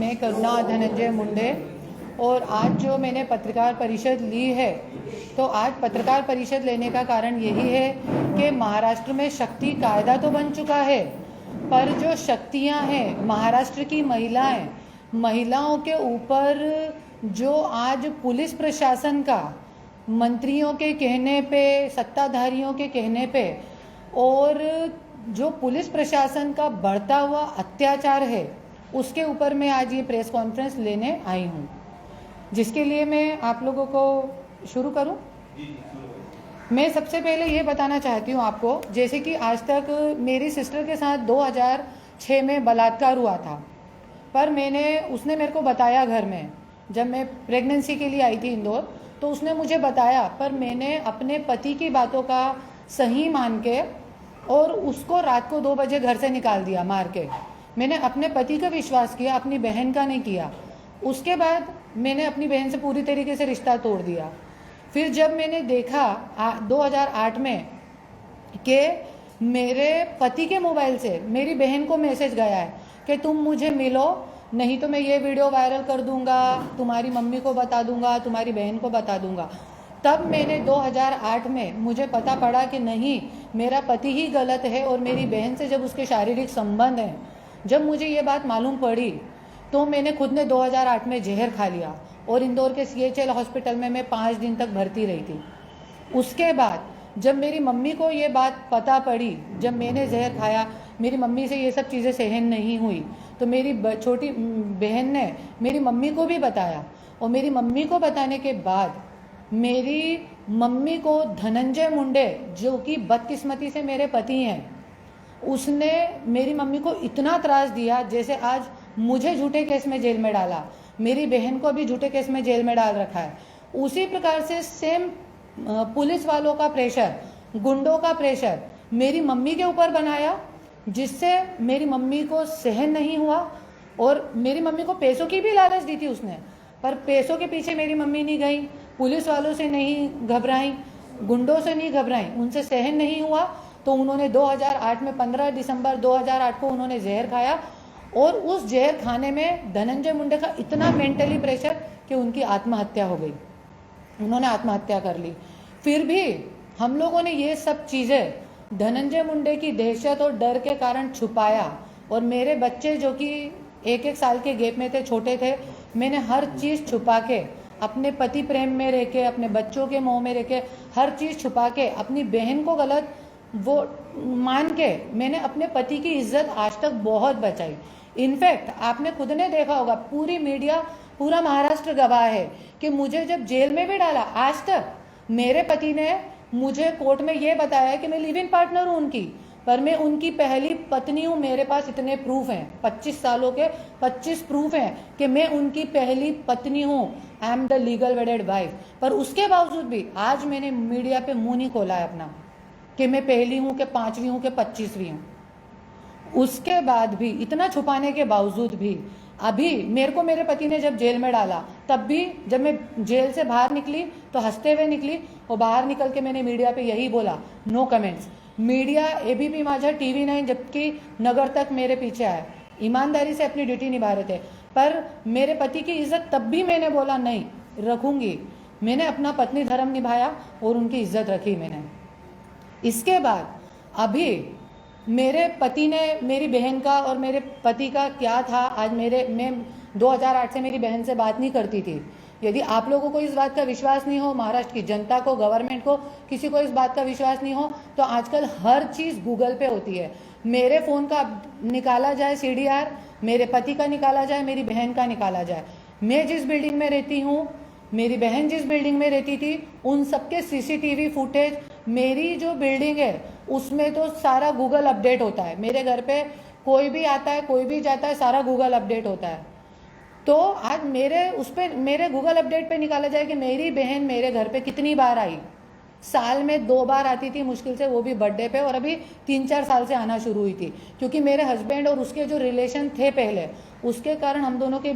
मैं करुणा धनंजय मुंडे। और आज जो मैंने पत्रकार परिषद ली है, तो आज पत्रकार परिषद लेने का कारण यही है कि महाराष्ट्र में शक्ति कायदा तो बन चुका है, पर जो शक्तियां हैं महाराष्ट्र की महिलाओं के ऊपर जो आज पुलिस प्रशासन का मंत्रियों के कहने पे, सत्ताधारियों के कहने पे, और जो पुलिस प्रशासन का बढ़ता हुआ अत्याचार है, उसके ऊपर मैं आज ये प्रेस कॉन्फ्रेंस लेने आई हूँ, जिसके लिए मैं आप लोगों को शुरू करूँ। मैं सबसे पहले ये बताना चाहती हूँ आपको, जैसे कि आज तक मेरी सिस्टर के साथ 2006 में बलात्कार हुआ था, पर उसने मेरे को बताया घर में, जब मैं प्रेगनेंसी के लिए आई थी इंदौर, तो उसने मुझे बताया, पर मैंने अपने पति की बातों का सही मान के और उसको रात को 2 बजे घर से निकाल दिया मार के। मैंने अपने पति का विश्वास किया, अपनी बहन का नहीं किया। उसके बाद मैंने अपनी बहन से पूरी तरीके से रिश्ता तोड़ दिया। फिर जब मैंने देखा 2008 में कि मेरे पति के मोबाइल से मेरी बहन को मैसेज गया है कि तुम मुझे मिलो, नहीं तो मैं ये वीडियो वायरल कर दूंगा, तुम्हारी मम्मी को बता दूंगा, तुम्हारी बहन को बता दूंगा, तब मैंने 2008 में मुझे पता पड़ा कि नहीं, मेरा पति ही गलत है और मेरी बहन से जब उसके शारीरिक संबंध हैं, जब मुझे ये बात मालूम पड़ी तो मैंने खुद ने 2008 में जहर खा लिया और इंदौर के CHL हॉस्पिटल में मैं 5 दिन तक भर्ती रही थी। उसके बाद जब मेरी मम्मी को ये बात पता पड़ी, जब मैंने जहर खाया, मेरी मम्मी से ये सब चीज़ें सहन नहीं हुई, तो मेरी छोटी बहन ने मेरी मम्मी को भी बताया, और मेरी मम्मी को बताने के बाद मेरी मम्मी को धनंजय मुंडे, जो कि बदकिस्मती से मेरे पति हैं, उसने मेरी मम्मी को इतना त्रास दिया, जैसे आज मुझे झूठे केस में जेल में डाला, मेरी बहन को भी झूठे केस में जेल में डाल रखा है। उसी प्रकार से सेम पुलिस वालों का प्रेशर, गुंडों का प्रेशर मेरी मम्मी के ऊपर बनाया, जिससे मेरी मम्मी को सहन नहीं हुआ। और मेरी मम्मी को पैसों की भी लालच दी थी उसने, पर पैसों के पीछे मेरी मम्मी नहीं गई, पुलिस वालों से नहीं घबराई, गुंडों से नहीं घबराई, उनसे सहन नहीं हुआ, तो उन्होंने 2008 में 15 दिसंबर 2008 को उन्होंने जहर खाया। और उस जहर खाने में धनंजय मुंडे का इतना मेंटली प्रेशर कि उनकी आत्महत्या हो गई, उन्होंने आत्महत्या कर ली। फिर भी हम लोगों ने ये सब चीज़ें धनंजय मुंडे की दहशत और डर के कारण छुपाया, और मेरे बच्चे जो कि 1-1 साल के गैप में थे, छोटे थे, मैंने हर चीज़ छुपा के, अपने पति प्रेम में रह के, अपने बच्चों के मोह में रह के, हर चीज़ छुपा के, अपनी बहन को गलत वो मान के, मैंने अपने पति की इज्जत आज तक बहुत बचाई। इनफैक्ट आपने खुद ने देखा होगा, पूरी मीडिया, पूरा महाराष्ट्र गवाह है कि मुझे जब जेल में भी डाला, आज तक मेरे पति ने मुझे कोर्ट में ये बताया कि मैं लिव इन पार्टनर हूँ उनकी, पर मैं उनकी पहली पत्नी हूँ। मेरे पास इतने प्रूफ हैं, 25 सालों के 25 प्रूफ हैं कि मैं उनकी पहली पत्नी हूँ। I am the legal वेडेड wife. पर उसके बावजूद भी आज मैंने मीडिया पे मुंह नहीं खोला है अपना कि मैं पहली हूँ, कि 5वीं हूँ, कि 25वीं हूँ। उसके बाद भी, इतना छुपाने के बावजूद भी, अभी मेरे को मेरे पति ने जब जेल में डाला, तब भी जब मैं जेल से बाहर निकली तो हंसते हुए निकली, और बाहर निकल के मैंने मीडिया पे यही बोला, नो कमेंट्स। मीडिया, ABP माझा, TV9, जबकि नगर तक मेरे पीछे आए, ईमानदारी से अपनी ड्यूटी निभा रहे थे, पर मेरे पति की इज्जत तब भी मैंने बोला नहीं रखूंगी। मैंने अपना पत्नी धर्म निभाया और उनकी इज्जत रखी मैंने। इसके बाद अभी मेरे पति ने, मेरी बहन का और मेरे पति का क्या था, आज मैं 2008 से मेरी बहन से बात नहीं करती थी। यदि आप लोगों को इस बात का विश्वास नहीं हो, महाराष्ट्र की जनता को, गवर्नमेंट को, किसी को इस बात का विश्वास नहीं हो, तो आजकल हर चीज़ गूगल पे होती है। मेरे फ़ोन का निकाला जाए CDR, मेरे पति का निकाला जाए, मेरी बहन का निकाला जाए, मैं जिस बिल्डिंग में रहती हूँ, मेरी बहन जिस बिल्डिंग में रहती थी, उन सबके CCTV फुटेज, मेरी जो बिल्डिंग है उसमें तो सारा गूगल अपडेट होता है। मेरे घर पे कोई भी आता है, कोई भी जाता है, सारा गूगल अपडेट होता है। तो आज मेरे गूगल अपडेट पे निकाला जाए कि मेरी बहन मेरे घर पे कितनी बार आई। साल में 2 बार आती थी मुश्किल से, वो भी बर्थडे पे, और अभी 3-4 साल से आना शुरू हुई थी, क्योंकि मेरे हस्बैंड और उसके जो रिलेशन थे पहले, उसके कारण हम दोनों के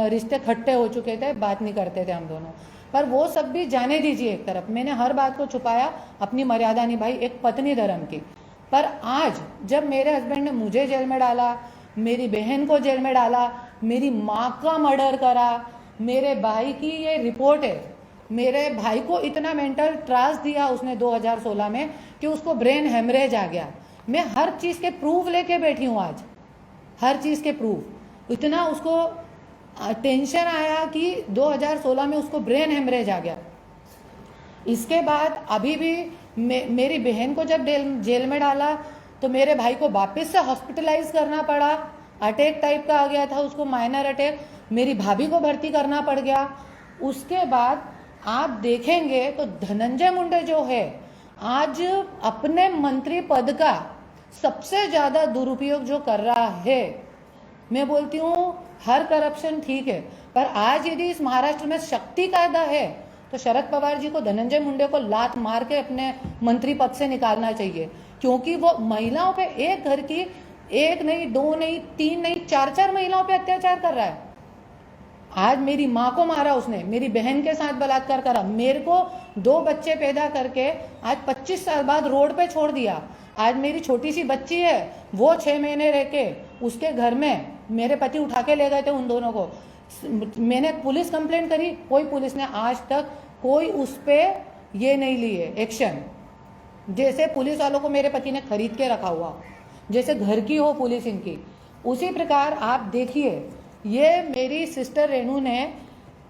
रिश्ते खट्टे हो चुके थे, बात नहीं करते थे हम दोनों। पर वो सब भी जाने दीजिए एक तरफ, मैंने हर बात को छुपाया, अपनी मर्यादा निभाई एक पत्नी धर्म की। पर आज जब मेरे हस्बैंड ने मुझे जेल में डाला, मेरी बहन को जेल में डाला, मेरी माँ का मर्डर करा, मेरे भाई की ये रिपोर्ट है, मेरे भाई को इतना मेंटल त्रास दिया उसने 2016 में कि उसको ब्रेन हेमरेज आ गया। मैं हर चीज़ के प्रूफ लेके बैठी हूँ आज, हर चीज़ के प्रूफ। इतना उसको टेंशन आया कि 2016 में उसको ब्रेन हेमरेज आ गया। इसके बाद अभी भी मेरी बहन को जब जेल में डाला तो मेरे भाई को वापस से हॉस्पिटलाइज करना पड़ा, अटैक टाइप का आ गया था उसको, माइनर अटैक। मेरी भाभी को भर्ती करना पड़ गया। उसके बाद आप देखेंगे तो धनंजय मुंडे जो है आज अपने मंत्री पद का सबसे ज़्यादा दुरुपयोग जो कर रहा है। मैं बोलती हूँ हर करप्शन ठीक है, पर आज यदि इस महाराष्ट्र में शक्ति कायदा है तो शरद पवार जी को धनंजय मुंडे को लात मार के अपने मंत्री पद से निकालना चाहिए, क्योंकि वो महिलाओं पे एक घर की एक नहीं, दो नहीं, तीन नहीं, चार चार महिलाओं पे अत्याचार कर रहा है। आज मेरी माँ को मारा उसने, मेरी बहन के साथ बलात्कार करा, मेरे को 2 बच्चे पैदा करके आज 25 साल बाद रोड पे छोड़ दिया। आज मेरी छोटी सी बच्ची है, वो 6 महीने रह के उसके घर में मेरे पति उठा के ले गए थे उन दोनों को। मैंने पुलिस कंप्लेंट करी, कोई पुलिस ने आज तक कोई उस पर ये नहीं ली है एक्शन। जैसे पुलिस वालों को मेरे पति ने खरीद के रखा हुआ, जैसे घर की हो पुलिस इनकी, उसी प्रकार आप देखिए ये मेरी सिस्टर रेनू ने,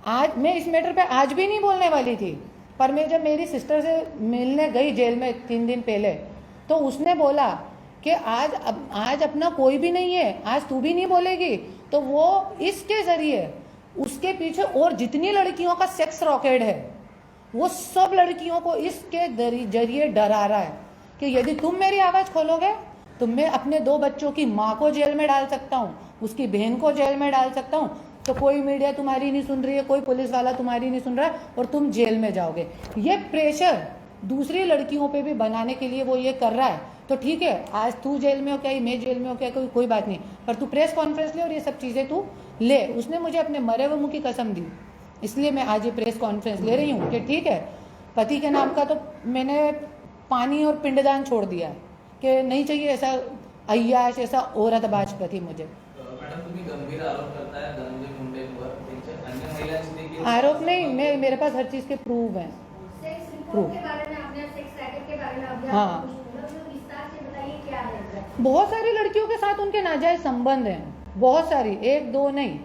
आज मैं इस मैटर पे आज भी नहीं बोलने वाली थी, पर मैं जब मेरी सिस्टर से मिलने गई जेल में 3 दिन पहले, तो उसने बोला कि आज अपना कोई भी नहीं है, आज तू भी नहीं बोलेगी। तो वो इसके जरिए उसके पीछे और जितनी लड़कियों का सेक्स रॉकेट है वो सब लड़कियों को इसके जरिए डरा रहा है कि यदि तुम मेरी आवाज़ खोलोगे तो मैं अपने 2 बच्चों की माँ को जेल में डाल सकता हूँ, उसकी बहन को जेल में डाल सकता हूँ, तो कोई मीडिया तुम्हारी नहीं सुन रही है, कोई पुलिस वाला तुम्हारी नहीं सुन रहा है और तुम जेल में जाओगे। ये प्रेशर दूसरी लड़कियों पे भी बनाने के लिए वो ये कर रहा है। तो ठीक है, आज तू जेल में हो क्या, मैं जेल में हो क्या, कोई बात नहीं, पर तू प्रेस कॉन्फ्रेंस ले और ये सब चीज़ें तू ले। उसने मुझे अपने मरे हुए मुँह की कसम दी, इसलिए मैं आज ये प्रेस कॉन्फ्रेंस ले रही हूँ कि ठीक है, पति के नाम का तो मैंने पानी और पिंडदान छोड़ दिया है कि नहीं चाहिए ऐसा अय्याश, ऐसा औरतबाज पति मुझे। मॅडम तुम्ही गंभीर आरोप करताय धनंजय मुंडेंवर, त्यांच्या अन्य महिलांची देखील आरोप नहीं, मेरे पास हर चीज़ के प्रूफ हैं। प्रूफ हाँ, बहुत सारी लड़कियों के साथ उनके नाजायज संबंध हैं, बहुत सारी, 1 2 नहीं,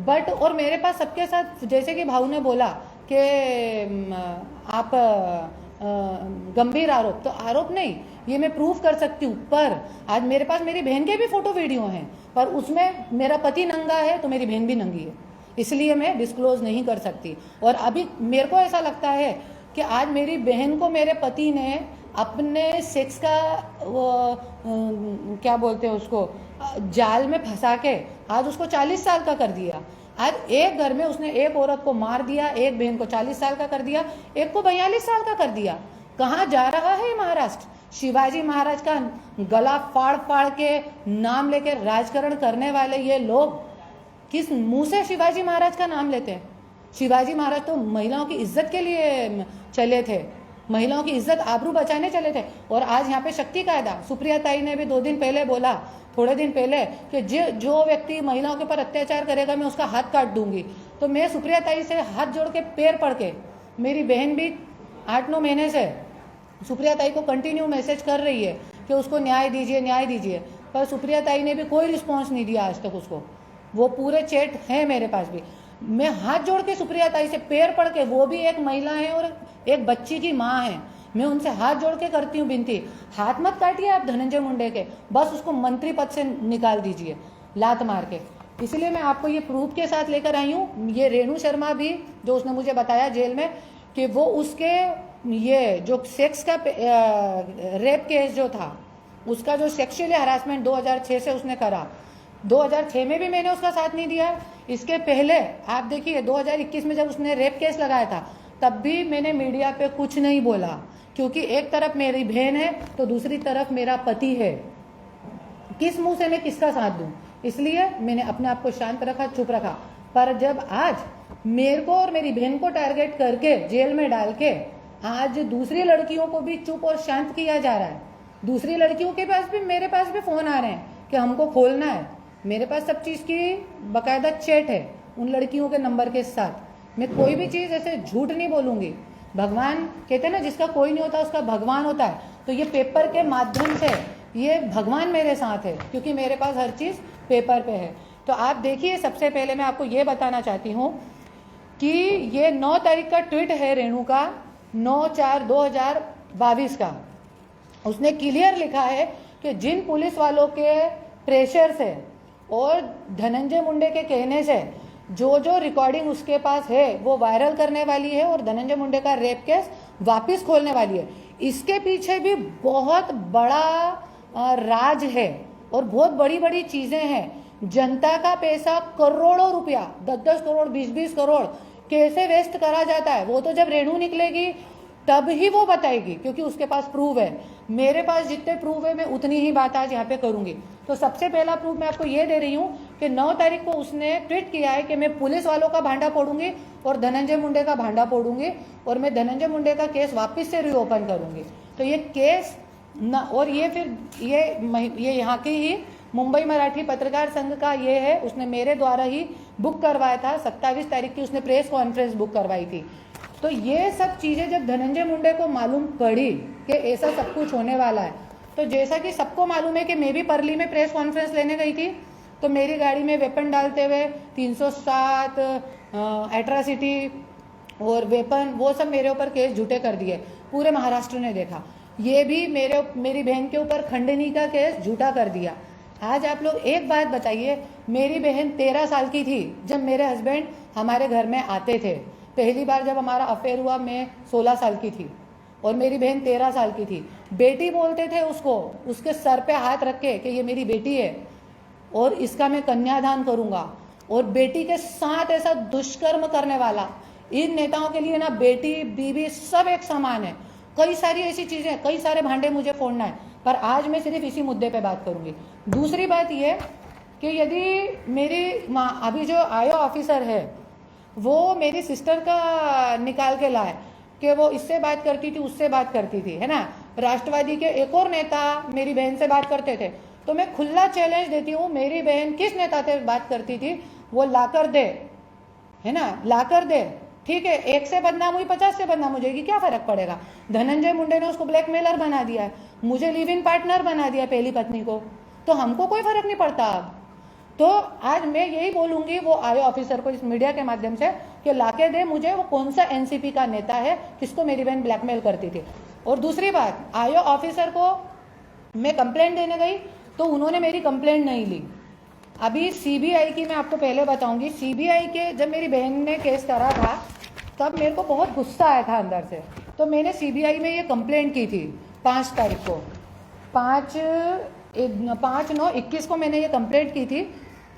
बट और मेरे पास सबके साथ, जैसे कि भाऊ ने बोला कि आप गंभीर आरोप, तो आरोप नहीं, ये मैं प्रूफ कर सकती हूँ। पर आज मेरे पास मेरी बहन के भी फोटो वीडियो हैं, पर उसमें मेरा पति नंगा है तो मेरी बहन भी नंगी है, इसलिए मैं डिस्क्लोज नहीं कर सकती। और अभी मेरे को ऐसा लगता है कि आज मेरी बहन को मेरे पति ने अपने सेक्स का क्या बोलते हैं उसको, जाल में फंसा के आज उसको 40 साल का कर दिया। आज एक घर में उसने एक औरत को मार दिया, एक बहन को 40 साल का कर दिया, एक को 42 साल का कर दिया। कहाँ जा रहा है ये महाराष्ट्र? शिवाजी महाराज का गला फाड़ फाड़ के नाम लेके राजकरण करने वाले ये लोग किस मुंह से शिवाजी महाराज का नाम लेते हैं? शिवाजी महाराज तो महिलाओं की इज्जत के लिए चले थे, महिलाओं की इज्जत आबरू बचाने चले थे। और आज यहाँ पे शक्ति कायदा, सुप्रिया ताई ने भी 2 दिन पहले बोला, थोड़े दिन पहले, कि जो व्यक्ति महिलाओं के ऊपर अत्याचार करेगा मैं उसका हाथ काट दूंगी। तो मैं सुप्रिया ताई से हाथ जोड़ के पैर पड़ के, मेरी बहन भी 8-9 महीने से सुप्रिया ताई को कंटिन्यू मैसेज कर रही है कि उसको न्याय दीजिए, न्याय दीजिए, पर सुप्रिया ताई ने भी कोई रिस्पॉन्स नहीं दिया आज तक उसको। वो पूरे चैट हैं मेरे पास भी। मैं हाथ जोड़ के सुप्रिया ताई से पैर पड़ के, वो भी एक महिला है और एक बच्ची की माँ है, मैं उनसे हाथ जोड़ के करती हूँ विनती, हाथ मत काटिए आप धनंजय मुंडे के, बस उसको मंत्री पद से निकाल दीजिए लात मार के। इसलिए मैं आपको ये प्रूफ के साथ लेकर आई हूँ। ये रेणु शर्मा भी, जो उसने मुझे बताया जेल में कि वो उसके ये जो सेक्स का रेप केस जो था, उसका जो सेक्सुअली हरासमेंट 2006 से उसने करा, 2006 में भी मैंने उसका साथ नहीं दिया। इसके पहले आप देखिए 2021 में जब उसने रेप केस लगाया था, तब भी मैंने मीडिया पे कुछ नहीं बोला, क्योंकि एक तरफ मेरी बहन है तो दूसरी तरफ मेरा पति है, किस मुंह से मैं किसका साथ दूं? इसलिए मैंने अपने आप को शांत रखा, चुप रखा। पर जब आज मेरे को और मेरी बहन को टारगेट करके जेल में डाल के आज दूसरी लड़कियों को भी चुप और शांत किया जा रहा है, दूसरी लड़कियों के पास भी, मेरे पास भी फोन आ रहे हैं कि हमको खोलना है, मेरे पास सब चीज़ की बकायदा चैट है उन लड़कियों के नंबर के साथ। मैं कोई भी चीज़ ऐसे झूठ नहीं बोलूँगी। भगवान कहते हैं ना, जिसका कोई नहीं होता उसका भगवान होता है। तो ये पेपर के माध्यम से ये भगवान मेरे साथ है, क्योंकि मेरे पास हर चीज़ पेपर पे है। तो आप देखिए, सबसे पहले मैं आपको ये बताना चाहती हूँ कि ये 9 तारीख का ट्वीट है रेणु का, 9/4/2022 का। उसने क्लियर लिखा है कि जिन पुलिस वालों के प्रेशर से और धनंजय मुंडे के कहने से जो जो रिकॉर्डिंग उसके पास है वो वायरल करने वाली है और धनंजय मुंडे का रेप केस वापस खोलने वाली है। इसके पीछे भी बहुत बड़ा राज है और बहुत बड़ी बड़ी चीजें हैं। जनता का पैसा, करोड़ों रुपया, 10-10 करोड़, 20-20 करोड़ कैसे वेस्ट करा जाता है, वो तो जब रेणु निकलेगी तब ही वो बताएगी, क्योंकि उसके पास प्रूफ है। मेरे पास जितने प्रूफ है मैं उतनी ही बात आज यहाँ पे करूंगी। तो सबसे पहला प्रूफ मैं आपको ये दे रही हूँ कि 9 तारीख को उसने ट्वीट किया है कि मैं पुलिस वालों का भांडा फोड़ूंगी और धनंजय मुंडे का भांडा फोड़ूंगी और मैं धनंजय मुंडे का केस वापस से रीओपन करूंगी। तो ये केस न, और ये फिर ये यहाँ की ही मुंबई मराठी पत्रकार संघ का ये है, उसने मेरे द्वारा ही बुक करवाया था। 27 तारीख की उसने प्रेस कॉन्फ्रेंस बुक करवाई थी। तो ये सब चीज़ें जब धनंजय मुंडे को मालूम पड़ी कि ऐसा सब कुछ होने वाला है, तो जैसा कि सबको मालूम है कि मैं भी परली में प्रेस कॉन्फ्रेंस लेने गई थी, तो मेरी गाड़ी में वेपन डालते हुए 307 एट्रासिटी और वेपन, वो सब मेरे ऊपर केस झूठे कर दिए। पूरे महाराष्ट्र ने देखा। ये भी मेरी बहन के ऊपर खंडनी का केस झूठा कर दिया। आज आप लोग एक बात बताइए, मेरी बहन 13 साल की थी जब मेरे हस्बैंड हमारे घर में आते थे। पहली बार जब हमारा अफेयर हुआ मैं 16 साल की थी और मेरी बहन 13 साल की थी। बेटी बोलते थे उसको, उसके सर पे हाथ रख के कि ये मेरी बेटी है और इसका मैं कन्यादान करूंगा। और बेटी के साथ ऐसा दुष्कर्म करने वाला, इन नेताओं के लिए ना बेटी बीवी सब एक समान है। कई सारी ऐसी चीजें, कई सारे भांडे मुझे फोड़ना है, पर आज मैं सिर्फ इसी मुद्दे पे बात करूंगी। दूसरी बात यह कि यदि मेरी माँ, अभी जो आयो ऑफिसर है वो मेरी सिस्टर का निकाल के लाए कि वो इससे बात करती थी, उससे बात करती थी, है ना। राष्ट्रवादी के एक और नेता मेरी बहन से बात करते थे, तो मैं खुला चैलेंज देती हूँ, मेरी बहन किस नेता से बात करती थी वो लाकर दे, है ना, लाकर दे। ठीक है, 1 से बदनाम हुई, 50 से बदनाम हो जाएगी, क्या फर्क पड़ेगा। धनंजय मुंडे ने उसको ब्लैकमेलर बना दिया है, मुझे लिव इन पार्टनर बना दिया पहली पत्नी को, तो हमको कोई फर्क नहीं पड़ता अब। तो आज मैं यही बोलूंगी वो आयो ऑफिसर को इस मीडिया के माध्यम से कि लाके दे मुझे वो कौन सा एनसीपी का नेता है किसको मेरी बहन ब्लैकमेल करती थी। और दूसरी बात, आयो ऑफिसर को मैं कंप्लेंट देने गई तो उन्होंने मेरी कंप्लेंट नहीं ली। अभी सीबीआई की मैं आपको पहले बताऊंगी। सीबीआई के जब मेरी बहन ने केस करा था तब मेरे को बहुत गुस्सा आया था अंदर से, तो मैंने सीबीआई में ये कंप्लेंट की थी 5 तारीख को, 5/9/21 को मैंने ये कंप्लेंट की थी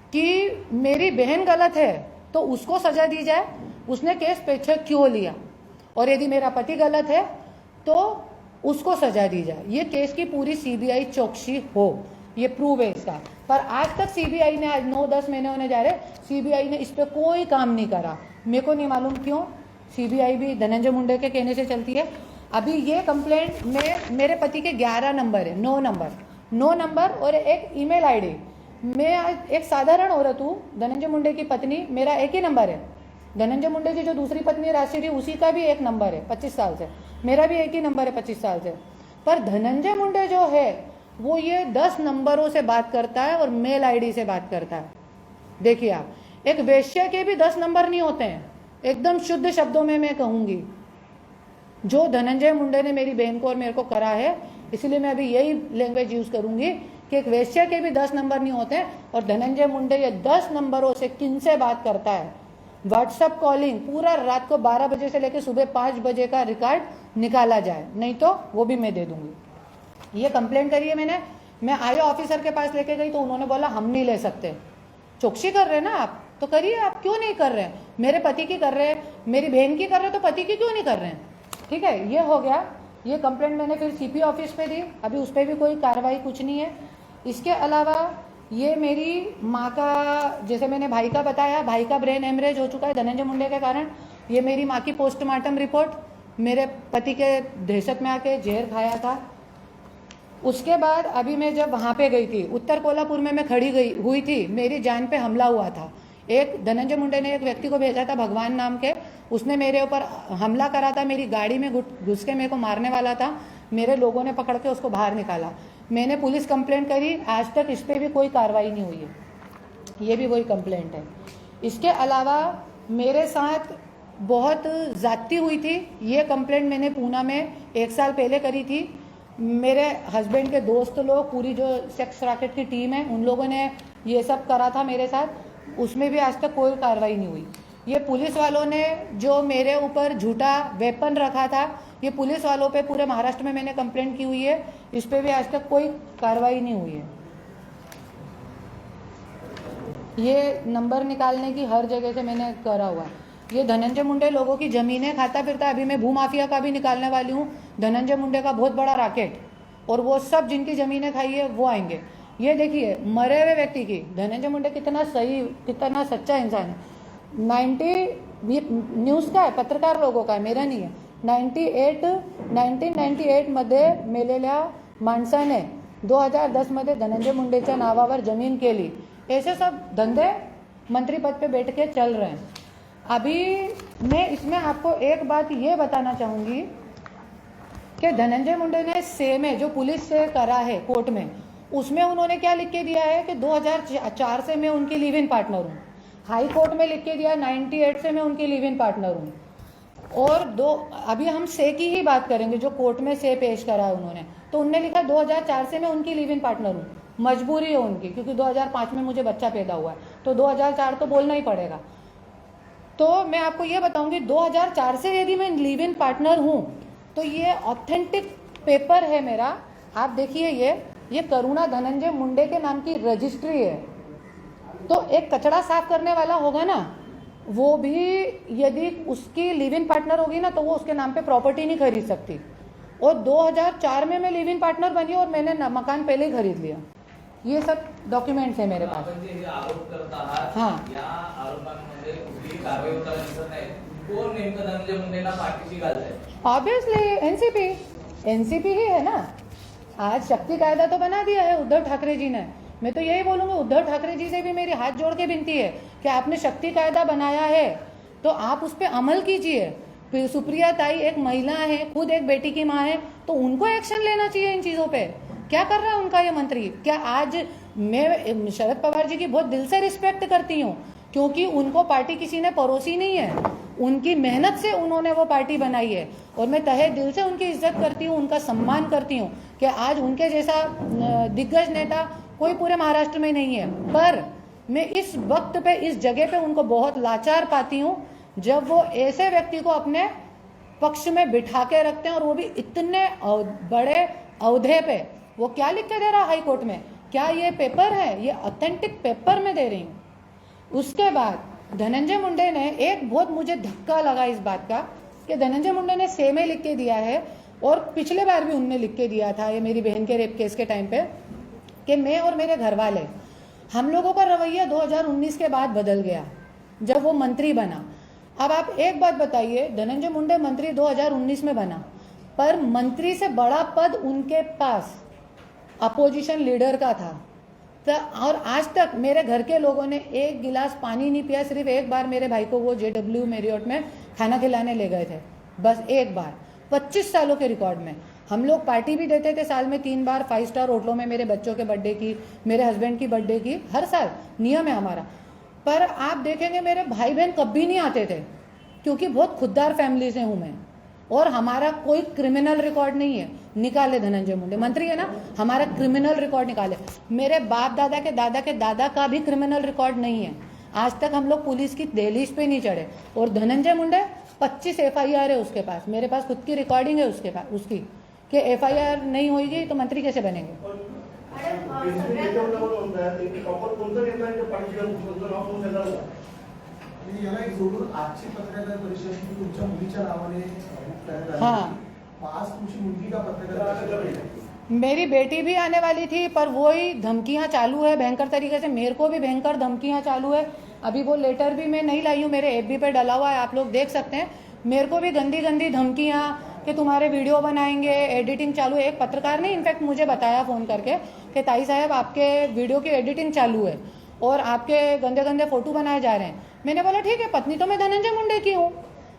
कि मेरी बहन गलत है तो उसको सजा दी जाए, उसने केस पीछे क्यों लिया, और यदि मेरा पति गलत है तो उसको सजा दी जाए। ये केस की पूरी सीबीआई चौकसी हो, ये प्रूव है इसका। पर आज तक सीबीआई ने, आज 9-10 महीने होने जा रहे, सीबीआई ने इस पर कोई काम नहीं करा। मेरे को नहीं मालूम क्यों। सीबीआई भी धनंजय मुंडे के कहने से चलती है। अभी ये कंप्लेंट में मेरे पति के 11 नंबर है, 9 नंबर और एक ईमेल आईडी। मैं आज एक साधारण औरत हूँ, धनंजय मुंडे की पत्नी, मेरा एक ही नंबर है। धनंजय मुंडे की जो दूसरी पत्नी राष्ट्रीय, उसी का भी एक नंबर है 25 साल से, मेरा भी एक ही नंबर है 25 साल से। पर धनंजय मुंडे जो है वो ये 10 नंबरों से बात करता है और मेल आईडी से बात करता है। देखिए आप, एक वेश्या के भी 10 नंबर नहीं होते हैं। एकदम शुद्ध शब्दों में मैं कहूंगी, जो धनंजय मुंडे ने मेरी बहन को और मेरे को करा है, इसलिए मैं अभी यही लैंग्वेज यूज करूंगी कि एक वेश्या के भी 10 नंबर नहीं होते हैं। और धनंजय मुंडे ये 10 नंबरों से किन से बात करता है, व्हाट्सएप कॉलिंग, पूरा रात को 12 बजे से लेकर सुबह 5 बजे का रिकॉर्ड निकाला जाए, नहीं तो वो भी मैं दे दूंगी। ये कंप्लेंट करी है मैंने। मैं आयो ऑफिसर के पास लेके गई तो उन्होंने बोला हम नहीं ले सकते। चौकसी कर रहे हैं ना आप तो करिए, आप क्यों नहीं कर रहे हैं। मेरे पति की कर रहे हैं, मेरी बहन की कर रहे हैं, तो पति की क्यों नहीं कर रहे हैं। ठीक है, ये हो गया। ये कंप्लेंट मैंने फिर सीपी ऑफिस पे दी, अभी उस पर भी कोई कार्रवाई कुछ नहीं है। इसके अलावा ये मेरी माँ का, जैसे मैंने भाई का बताया, भाई का ब्रेन हेमरेज हो चुका है धनंजय मुंडे के कारण। ये मेरी माँ की पोस्टमार्टम रिपोर्ट, मेरे पति के दहशत में आके जहर खाया था, उसके बाद अभी मैं जब वहाँ पे गई थी, उत्तर कोल्हापुर में मैं खड़ी गई हुई थी, मेरी जान पे हमला हुआ था। एक धनंजय मुंडे ने एक व्यक्ति को भेजा था भगवान नाम के, उसने मेरे ऊपर हमला करा था, मेरी गाड़ी में घुस के मेरे को मारने वाला था। मेरे लोगों ने पकड़ के उसको बाहर निकाला। मैंने पुलिस कंप्लेंट करी, आज तक इस पर भी कोई कार्रवाई नहीं हुई है। ये भी वही कंप्लेंट है। इसके अलावा मेरे साथ बहुत ज़्यादती हुई थी। ये कंप्लेंट मैंने पूना में 1 साल पहले करी थी। मेरे हस्बैंड के दोस्त लोग, पूरी जो सेक्स रैकेट की टीम है, उन लोगों ने ये सब करा था मेरे साथ। उसमें भी आज तक कोई कार्रवाई नहीं हुई। ये पुलिस वालों ने जो मेरे ऊपर झूठा वेपन रखा था, ये पुलिस वालों पे पूरे महाराष्ट्र में मैंने कंप्लेंट की हुई है, इस पे भी आज तक कोई कार्रवाई नहीं हुई है। ये नंबर निकालने की हर जगह से मैंने करा हुआ है। ये धनंजय मुंडे लोगों की ज़मीनें खाता फिरता। अभी मैं भूमाफिया का भी निकालने वाली हूँ, धनंजय मुंडे का बहुत बड़ा रैकेट, और वो सब जिनकी ज़मीनें खाई है वो आएंगे। ये देखिए मरे हुए व्यक्ति की, धनंजय मुंडे कितना सही, कितना सच्चा इंसान है। न्यूज़ का है, पत्रकार लोगों का है, मेरा नहीं है। 1998 मध्ये मेलेल्या माणसाने 2010 मध्ये धनंजय मुंडेच्या नावावर जमीन केली। ऐसे सब धंधे मंत्री पद पे बैठ के चल रहे हैं। अभी मैं इसमें आपको एक बात ये बताना चाहूँगी कि धनंजय मुंडे ने से में जो पुलिस से करा है कोर्ट में, उसमें उन्होंने क्या लिख के दिया है कि 2004 से मैं उनकी लिव इन पार्टनर हूँ। हाई कोर्ट में लिख के दिया 98 से मैं उनकी लिव इन पार्टनर हूँ। और अभी हम से की ही बात करेंगे, जो कोर्ट में से पेश करा है उन्होंने, तो उनने लिखा 2004 से मैं उनकी लिव इन पार्टनर हूँ। मजबूरी है उनकी, क्योंकि 2005 में मुझे बच्चा पैदा हुआ है, तो 2004 तो बोलना ही पड़ेगा। तो मैं आपको ये बताऊंगी, 2004 से यदि मैं लिव इन पार्टनर हूँ तो ये ऑथेंटिक पेपर है मेरा। आप देखिए, ये करुणा धनंजय मुंडे के नाम की रजिस्ट्री है। तो एक कचरा साफ करने वाला होगा ना, वो भी यदि उसकी लिव इन पार्टनर होगी ना, तो वो उसके नाम पे प्रॉपर्टी नहीं खरीद सकती। और 2004 में मैं लिव इन पार्टनर बनी और मैंने मकान पहले ही खरीद लिया। ये सब डॉक्युमेंट्स है मेरे पास। आरोप करता आहात, हां, या आरोपांमध्ये कुठलीही कारवाई होताना दिसत नाही। कोण नेमकं धनंजय मुंडेंना पाठीशी घालतंय? ऑब्वियसली एनसीपी ही है ना। आज शक्ति कायदा तो बना दिया है उद्धव ठाकरे जी ने। मैं तो यही बोलूंगा, उद्धव ठाकरे जी से भी मेरी हाथ जोड़ के विनती है कि आपने शक्ति कायदा बनाया है तो आप उस पर अमल कीजिए। फिर सुप्रिया ताई एक महिला है, खुद एक बेटी की माँ है, तो उनको एक्शन लेना चाहिए इन चीज़ों पे। क्या कर रहा है उनका ये मंत्री? क्या आज मैं शरद पवार जी की बहुत दिल से रिस्पेक्ट करती हूँ, क्योंकि उनको पार्टी किसी ने परोसी नहीं है, उनकी मेहनत से उन्होंने वो पार्टी बनाई है। और मैं तहे दिल से उनकी इज्जत करती हूँ, उनका सम्मान करती हूँ कि आज उनके जैसा दिग्गज नेता कोई पूरे महाराष्ट्र में नहीं है। पर मैं इस वक्त पे, इस जगह पे उनको बहुत लाचार पाती हूँ जब वो ऐसे व्यक्ति को अपने पक्ष में बिठा के रखते हैं, और वो भी इतने बड़े औहदे पे। वो क्या लिख के दे रहा है हाई कोर्ट में? क्या ये पेपर है? ये ऑथेंटिक पेपर में दे रही हूँ। उसके बाद धनंजय मुंडे ने, एक बहुत मुझे धक्का लगा इस बात का कि धनंजय मुंडे ने से में लिख के दिया है, और पिछले बार भी उनने लिख के दिया था, ये मेरी बहन के रेप केस के टाइम पे, कि मैं और मेरे घर वाले, हम लोगों का रवैया 2019 के बाद बदल गया जब वो मंत्री बना। अब आप एक बात बताइए, धनंजय मुंडे मंत्री 2019 में बना, पर मंत्री से बड़ा पद उनके पास अपोजिशन लीडर का था। तो और आज तक मेरे घर के लोगों ने एक गिलास पानी नहीं पिया। सिर्फ एक बार मेरे भाई को वो JW मैरियट में खाना खिलाने ले गए थे, बस एक बार। 25 सालों के रिकॉर्ड में हम लोग पार्टी भी देते थे साल में 3 बार 5 स्टार होटलों में, मेरे बच्चों के बर्थडे की, मेरे हस्बैंड की बर्थडे की, हर साल नियम है हमारा। पर आप देखेंगे मेरे भाई बहन कभी नहीं आते थे, क्योंकि बहुत खुददार फैमिली से हूँ मैं, और हमारा कोई क्रिमिनल रिकॉर्ड नहीं है। निकाले धनंजय मुंडे मंत्री है ना, हमारा क्रिमिनल रिकॉर्ड निकाले। मेरे बाप दादा के दादा का भी क्रिमिनल रिकॉर्ड नहीं है। आज तक हम लोग पुलिस की दहलीज पे नहीं चढ़े। और धनंजय मुंडे 25 FIR है उसके पास, मेरे पास खुद की रिकॉर्डिंग है उसके पास उसकी, कि FIR नहीं होगी तो मंत्री कैसे बनेंगे। याला एक जोडून आजची पत्रकार परिषद तुमच्या मुलीच्या नावाने हाँ, पास तुमची मुलगी का पत्रकार परिषद? मेरी बेटी भी आने वाली थी, पर वही धमकियां चालू है भयंकर तरीके से। मेरे को भी भयंकर धमकियां चालू है। अभी वो लेटर भी मैं नहीं लाई हूँ, मेरे FB पे डला हुआ है, आप लोग देख सकते हैं। मेरे को भी गंदी गंदी धमकियां कि तुम्हारे वीडियो बनाएंगे, एडिटिंग चालू है। एक पत्रकार ने इनफैक्ट मुझे बताया फ़ोन करके कि ताई साहब आपके वीडियो की एडिटिंग चालू है और आपके गंदे गंदे फोटो बनाए जा रहे हैं। मैंने बोला ठीक है, पत्नी तो मैं धनंजय मुंडे की हूँ,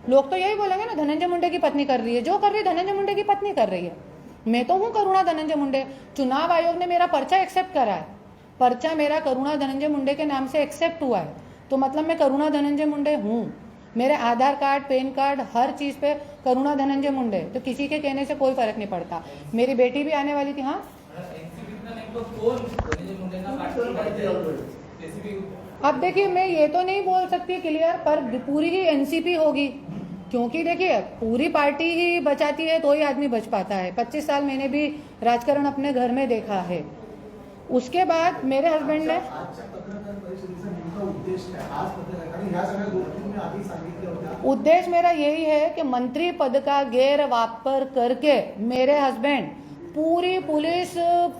लोग तो यही बोलेंगे ना धनंजय मुंडे की पत्नी कर रही है, जो कर रही है धनंजय मुंडे की पत्नी कर रही है। मैं तो हूँ करुणा धनंजय मुंडे। चुनाव आयोग ने मेरा पर्चा एक्सेप्ट करा है, पर्चा मेरा करुणा धनंजय मुंडे के नाम से एक्सेप्ट हुआ है, तो मतलब मैं करुणा धनंजय मुंडे हूँ। मेरे आधार कार्ड, पैन कार्ड, हर चीज़ पे करुणा धनंजय मुंडे, तो किसी के कहने से कोई फर्क नहीं पड़ता। मेरी बेटी भी आने वाली थी। हाँ, अब देखिए मैं ये तो नहीं बोल सकती क्लियर, पर पूरी ही एनसीपी होगी, क्योंकि देखिए पूरी पार्टी ही बचाती है तो ही आदमी बच पाता है। 25 साल मैंने भी राजकारण अपने घर में देखा है। उसके बाद मेरे हस्बैंड ने आजच्या पत्रकार परिषदेचा नेमका उद्देश काय? आज पत्रकार कारण ह्या सगळ्या गोष्टी तुम्ही आधी सांगितल्या होत्या। उद्देश्य मेरा यही है कि मंत्री पद का गैर वापर करके मेरे हस्बैंड पूरी पुलिस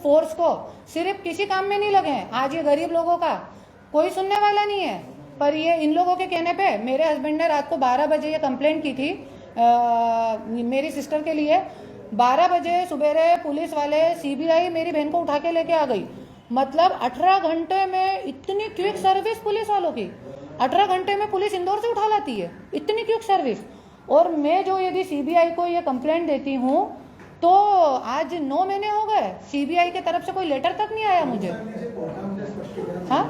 फोर्स को सिर्फ किसी काम में नहीं लगे हैं। आज ये गरीब लोगों का कोई सुनने वाला नहीं है, पर ये इन लोगों के कहने पे मेरे हस्बैंड ने रात को 12 बजे ये कंप्लेंट की थी मेरी सिस्टर के लिए। 12 बजे सुबेरे पुलिस वाले सीबीआई मेरी बहन को उठा के लेके आ गई। मतलब 18 घंटे में इतनी क्विक सर्विस पुलिस वालों की, 18 घंटे में पुलिस इंदौर से उठा लाती है, इतनी क्विक सर्विस। और मैं जो यदि सीबीआई को ये कंप्लेंट देती हूँ तो आज 9 महीने हो गए, सीबीआई की तरफ से कोई लेटर तक नहीं आया मुझे। हाँ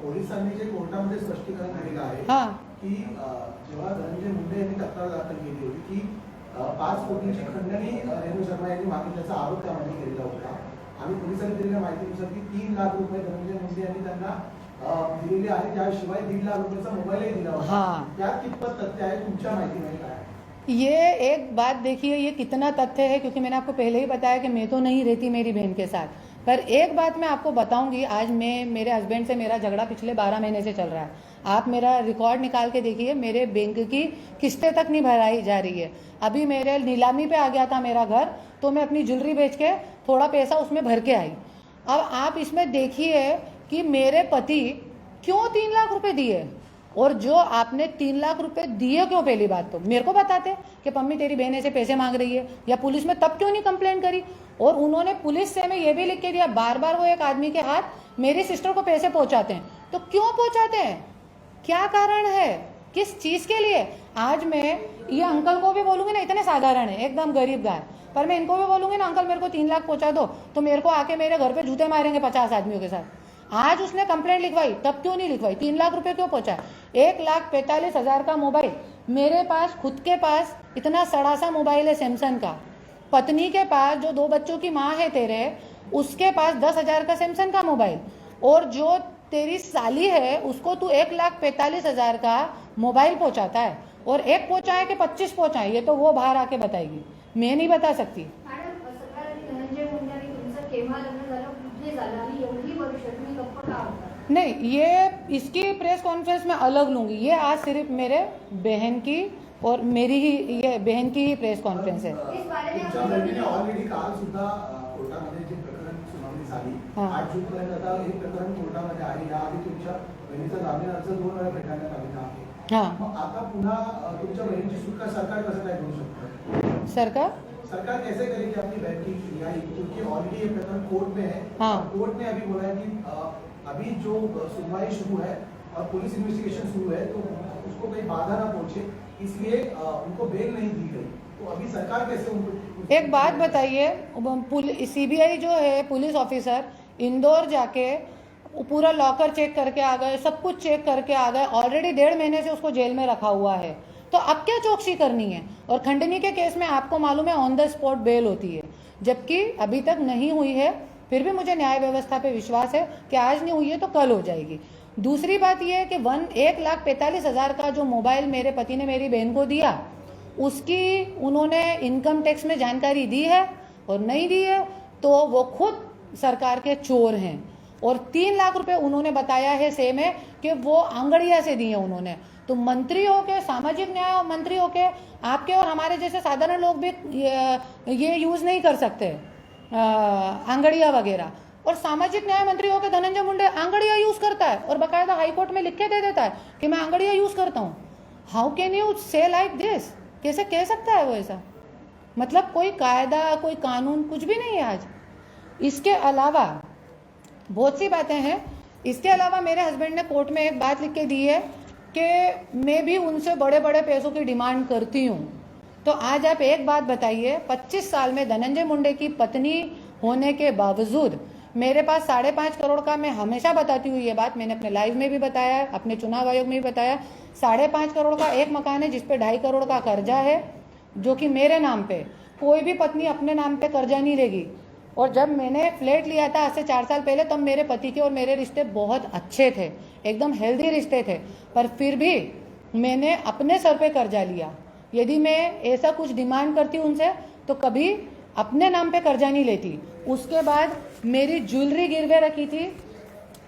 पोलिसांनी जे कोर्टामध्ये स्पष्टीकरण दिलेलं आहे की जेव्हा धनंजय मुंडे यांनी तक्रार दाखल केली होती की 5 कोटींची खंडणी रेणू शर्मा यांनी मागितल्याचा आरोप त्यामध्ये केलेला होता आणि पोलिसांनी दिलेल्या माहितीनुसार की 3 लाख रुपये धनंजय मुंडे यांनी त्यांना दिलेले आहेत, त्याशिवाय 1.5 लाख रुपयाचा मोबाईलही दिला होता। त्यात कितपत तथ्य आहे तुमच्या माहितीमध्ये काय? ये एक बात देखिए, ये कितना तथ्य है, क्योंकि मैंने आपको पहले ही बताया कि मैं तो नहीं रहती मेरी बहन के साथ। पर एक बात मैं आपको बताऊंगी, आज मैं मेरे हस्बैंड से मेरा झगड़ा पिछले 12 महीने से चल रहा है। आप मेरा रिकॉर्ड निकाल के देखिए, मेरे बैंक की किस्तें तक नहीं भराई जा रही है। अभी मेरे नीलामी पे आ गया था मेरा घर, तो मैं अपनी ज्वेलरी बेच के थोड़ा पैसा उसमें भर के आई। अब आप इसमें देखिए कि मेरे पति क्यों 3 लाख रुपए दिए, और जो आपने 3 लाख रुपए दिए क्यों, पहली बात तो मेरे को बताते कि पम्मी तेरी बहन ऐसे पैसे मांग रही है, या पुलिस में तब क्यों नहीं कंप्लेंट करी। और उन्होंने पुलिस से मैं ये भी लिख के दिया, बार बार वो एक आदमी के हाथ मेरी सिस्टर को पैसे पहुंचाते हैं, तो क्यों पहुंचाते हैं, क्या कारण है, किस चीज के लिए। आज मैं ये अंकल को भी बोलूंगी ना, इतने साधारण है, एकदम गरीब गाय, पर मैं इनको भी बोलूंगी ना अंकल मेरे को 3 लाख पहुंचा दो, तो मेरे को आके मेरे घर पे जूते मारेंगे 50 आदमियों के साथ। आज उसने कंप्लेंट लिखवाई, तब क्यों नहीं लिखवाई, 3 लाख रुपए क्यों पहुंचा। 1,45,000 का मोबाइल मेरे पास, खुद के पास इतना सड़ा सा मोबाइल है सैमसंग का, पत्नी के पास जो 2 बच्चों की माँ है तेरे, उसके पास 10,000 का सैमसंग का मोबाइल, और जो तेरी साली है उसको तू 1,45,000 का मोबाइल पहुंचाता है, और एक पहुंचाए कि 25 पहुंचाए, ये तो वो बाहर आके बताएगी, मैं नहीं बता सकती। नहीं, ये इसकी प्रेस कॉन्फ्रेंस में अलग लूंगी, ये आज सिर्फ मेरे बहन की और मेरी ही, ये बहन की ही प्रेस कॉन्फ्रेंस है। ऑलरेडी काल सुद्धा कोर्टामध्ये जे प्रकरण सुनावणी झाली, 8 जून पर्यंत आता हे प्रकरण कोर्टामध्ये आहे। याआधी तुमच्या बहिणीचा जामीन अर्ज 2 वेळा फेटाळण्यात आलेला आहे। मग आता पुन्हा तुमच्या बहिणीची सुटका सरकार कसं काय करू शकतं? सरकार कैसे करेगी अपनी बहन की रिहाई, क्योंकि ऑलरेडी ये प्रकरण कोर्ट में है। कोर्ट ने अभी बोला है कि अभी जो सुनवाई शुरू है और पुलिस इन्वेस्टिगेशन शुरू है, तो उसको कोई बाधा ना पहुंचे, इसलिए उनको बेल नहीं दी गई। तो अभी सरकार कैसे उनको, एक बात बताइए, सीबीआई जो है पुलिस ऑफिसर इंदौर जाके पूरा लॉकर चेक करके आ गए, सब कुछ चेक करके आ गए, ऑलरेडी 1.5 महीने से उसको जेल में रखा हुआ है, तो अब क्या चौकसी करनी है। और खंडनी के केस में आपको मालूम है ऑन द स्पॉट बेल होती है, जबकि अभी तक नहीं हुई है। फिर भी मुझे न्याय व्यवस्था पे विश्वास है कि आज नहीं हुई है तो कल हो जाएगी। दूसरी बात यह है कि 1,45,000 का जो मोबाइल मेरे पति ने मेरी बहन को दिया, उसकी उन्होंने इनकम टैक्स में जानकारी दी है और नहीं दी है, तो वो खुद सरकार के चोर हैं। और 3 लाख रुपए उन्होंने बताया है सेम है कि वो आंगड़िया से दिए उन्होंने। तो मंत्री हो के, सामाजिक न्याय मंत्री हो के, आपके और हमारे जैसे साधारण लोग भी ये यूज नहीं कर सकते आंगड़िया वगैरह। और सामाजिक न्याय मंत्री हो के धनंजय मुंडे आंगड़िया यूज करता है और बकायदा हाईकोर्ट में लिख के दे देता है कि मैं आंगड़िया यूज करता हूँ। हाउ कैन यू से लाइक दिस, कैसे कह सकता है वो ऐसा। मतलब कोई कायदा, कोई कानून, कुछ भी नहीं है आज। इसके अलावा बहुत सी बातें हैं। इसके अलावा मेरे हस्बैंड ने कोर्ट में एक बात लिख के दी है कि मैं भी उनसे बड़े बड़े पैसों की डिमांड करती हूँ। तो आज आप एक बात बताइए, 25 साल में धनंजय मुंडे की पत्नी होने के बावजूद मेरे पास 5.5 करोड़ का, मैं हमेशा बताती हूँ ये बात, मैंने अपने लाइव में भी बताया है, अपने चुनाव आयोग में भी बताया, 5.5 करोड़ का एक मकान है जिसपे 2.5 करोड़ का कर्जा है जो कि मेरे नाम पे। कोई भी पत्नी अपने नाम पे कर्जा नहीं लेगी। और जब मैंने फ्लैट लिया था आज से 4 साल पहले, तब मेरे पति के और मेरे रिश्ते बहुत अच्छे थे, एकदम हेल्दी रिश्ते थे, पर फिर भी मैंने अपने सर पे कर्जा लिया। यदि मैं ऐसा कुछ डिमांड करती हूँ उनसे तो कभी अपने नाम पे कर्जा नहीं लेती। उसके बाद मेरी ज्वेलरी गिरवे रखी थी,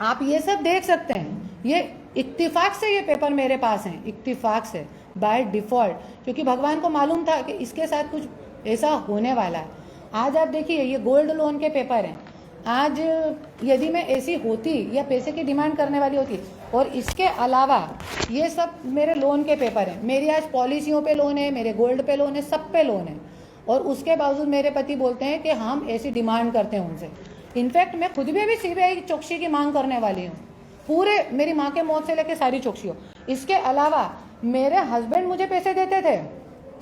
आप ये सब देख सकते हैं। ये इत्तिफाक से ये पेपर मेरे पास हैं, इत्तिफाक से, बाय डिफॉल्ट, क्योंकि भगवान को मालूम था कि इसके साथ कुछ ऐसा होने वाला है। आज आप देखिए, ये गोल्ड लोन के पेपर हैं। आज यदि मैं ऐसी होती या पैसे की डिमांड करने वाली होती, और इसके अलावा ये सब मेरे लोन के पेपर हैं। मेरी आज पॉलिसियों पे लोन है, मेरे गोल्ड पे लोन है, सब पे लोन है, और उसके बावजूद मेरे पति बोलते हैं कि हम ऐसी डिमांड करते हैं उनसे। इनफैक्ट मैं खुद भी अभी सीबीआई चौकसी की मांग करने वाली हूँ, पूरे मेरी माँ के मौत से लेकर सारी चौकसियों। इसके अलावा मेरे हस्बैंड मुझे पैसे देते थे,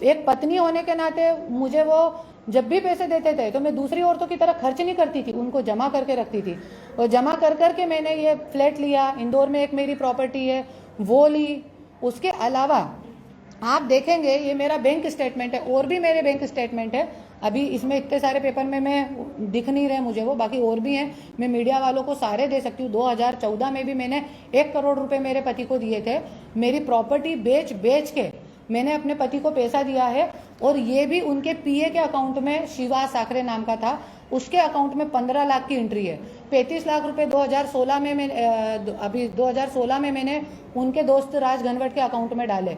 एक पत्नी होने के नाते मुझे वो जब भी पैसे देते थे तो मैं दूसरी औरतों की तरह खर्च नहीं करती थी, उनको जमा करके रखती थी। और जमा कर करके मैंने ये फ्लैट लिया, इंदौर में एक मेरी प्रॉपर्टी है वो ली। उसके अलावा आप देखेंगे ये मेरा बैंक स्टेटमेंट है, और भी मेरे बैंक स्टेटमेंट है। अभी इसमें इतने सारे पेपर में मैं दिख नहीं रहे मुझे वो, बाकी और भी हैं, मैं मीडिया वालों को सारे दे सकती हूँ। 2014 में भी मैंने 1 करोड़ रुपए मेरे पति को दिए थे। मेरी प्रॉपर्टी बेच बेच के मैंने अपने पति को पैसा दिया है, और ये भी उनके पीए के अकाउंट में, शिवा साकरे नाम का था, उसके अकाउंट में 15 लाख की एंट्री है। 35 लाख रुपए 2016 में अभी 2016 में मैंने उनके दोस्त राज घनवट के अकाउंट में डाले।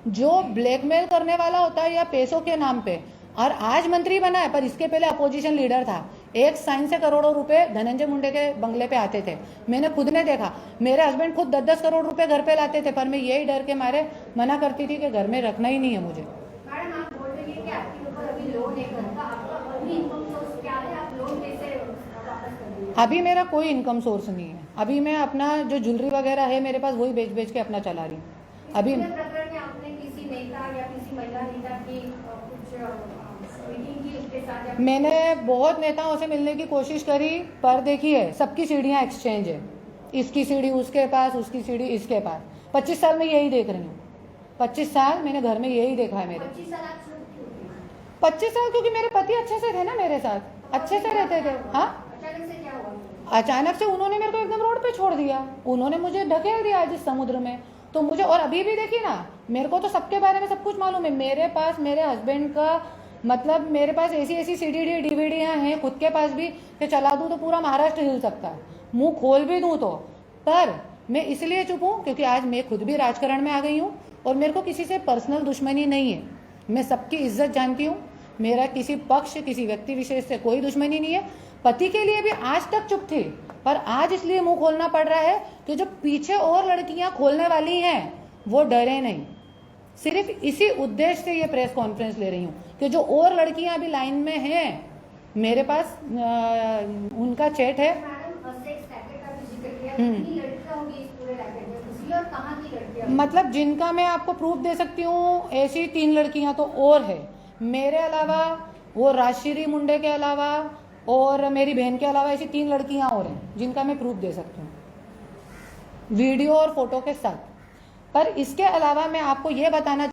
जो ब्लैकमेल करने वाला होता है या पैसों के नाम पे, और आज मंत्री बना है, पर इसके पहले अपोजिशन लीडर था। एक साइन से करोड़ों रुपए धनंजय मुंडे के बंगले पे आते थे, मैंने खुद ने देखा। मेरे हस्बैंड खुद 10-10 करोड़ रुपए घर पे लाते थे, पर मैं यही डर के मारे मना करती थी कि घर में रखना ही नहीं है मुझे। मैडम, आप बोल रही हैं कि आपके ऊपर अभी लोन है, घर का आपका अभी इनकम सोर्स क्या है? आप लोन कैसे वापस कर देंगे? अभी मेरा कोई इनकम सोर्स नहीं है। अभी मैं अपना जो ज्वेलरी वगैरह है मेरे पास, वही बेच बेच के अपना चला रही हूँ। अभी प्रकरण में आपने किसी नेता या किसी महिला नेता की कुछ मीटिंग की उसके साथ, या मैंने बहुत नेताओं से मिलने की कोशिश करी, पर देखिए सबकी सीढ़ियाँ एक्सचेंज है। इसकी सीढ़ी उसके पास, उसकी सीढ़ी इसके पास। 25 साल में यही देख रही हूँ, 25 साल मैंने घर में यही देखा है मेरे। 25 साल आप छूट क्यों गए? 25 साल क्योंकि मेरे पति अच्छे से थे ना, मेरे साथ अच्छे से रहते थे। हाँ, अचानक से क्या हुआ? अचानक से उन्होंने मेरे को एकदम रोड पे छोड़ दिया, उन्होंने मुझे ढकेल दिया आज इस समुद्र में। तो मुझे, और अभी भी देखिए ना, मेरे को तो सबके बारे में सब कुछ मालूम है। मेरे पास मेरे हस्बैंड का, मतलब मेरे पास ऐसी सीडी डीवीडियाँ हैं खुद के पास भी, कि चला दूँ तो पूरा महाराष्ट्र हिल सकता है, मुंह खोल भी दूँ तो। पर मैं इसलिए चुप हूँ क्योंकि आज मैं खुद भी राजकारण में आ गई हूँ, और मेरे को किसी से पर्सनल दुश्मनी नहीं है। मैं सबकी इज्जत जानती हूँ, मेरा किसी पक्ष, किसी व्यक्ति विशेष से कोई दुश्मनी नहीं है। पति के लिए भी आज तक चुप थी, पर आज इसलिए मुंह खोलना पड़ रहा है कि जो पीछे और लड़कियां खोलने वाली हैं वो डरे नहीं। सिर्फ इसी उद्देश्य से ये प्रेस कॉन्फ्रेंस ले रही हूँ कि जो और लड़कियां अभी लाइन में हैं, मेरे पास उनका चैट है। मैडम, सेक्स रैकेट का भी जिक्र किया, कितनी लड़कियां होंगी इस पूरे रैकेट में? दूसरी और कहाँ की लड़कियां? मतलब जिनका मैं आपको प्रूफ दे सकती हूँ, ऐसी 3 लड़कियां तो और है मेरे अलावा, वो राजश्री मुंडे के अलावा और मेरी बहन के अलावा, ऐसी 3 लड़कियां और हैं जिनका मैं प्रूफ दे सकती हूँ वीडियो और फोटो के साथ। पर इसके अलावा मैं आपको ये बताना